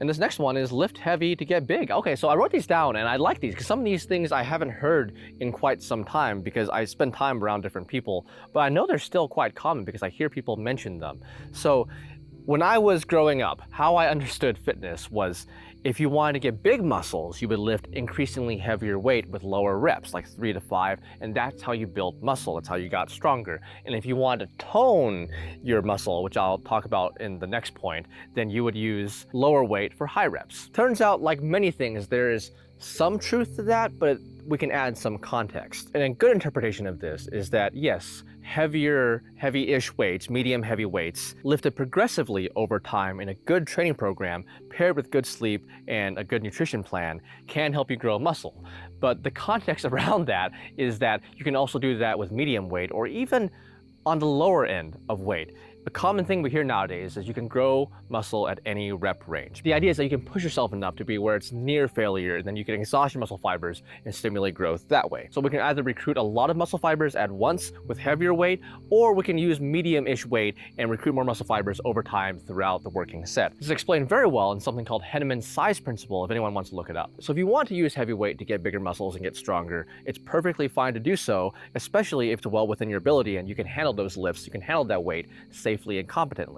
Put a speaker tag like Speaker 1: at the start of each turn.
Speaker 1: And this next one is lift heavy to get big. Okay, so I wrote these down and I like these because some of these things I haven't heard in quite some time because I spend time around different people, but I know they're still quite common because I hear people mention them. So when I was growing up, how I understood fitness was if you wanted to get big muscles, you would lift increasingly heavier weight with lower reps, like 3 to 5, and that's how you built muscle. That's how you got stronger. And if you wanted to tone your muscle, which I'll talk about in the next point, then you would use lower weight for high reps. Turns out, like many things, there is some truth to that, but we can add some context. And a good interpretation of this is that yes, heavy-ish weights, medium heavy weights, lifted progressively over time in a good training program paired with good sleep and a good nutrition plan can help you grow muscle. But the context around that is that you can also do that with medium weight or even on the lower end of weight. The common thing we hear nowadays is you can grow muscle at any rep range. The idea is that you can push yourself enough to be where it's near failure, and then you can exhaust your muscle fibers and stimulate growth that way. So we can either recruit a lot of muscle fibers at once with heavier weight, or we can use medium-ish weight and recruit more muscle fibers over time throughout the working set. This is explained very well in something called Henneman's size principle if anyone wants to look it up. So if you want to use heavy weight to get bigger muscles and get stronger, it's perfectly fine to do so, especially if it's well within your ability and you can handle those lifts, you can handle that weight safely and competently.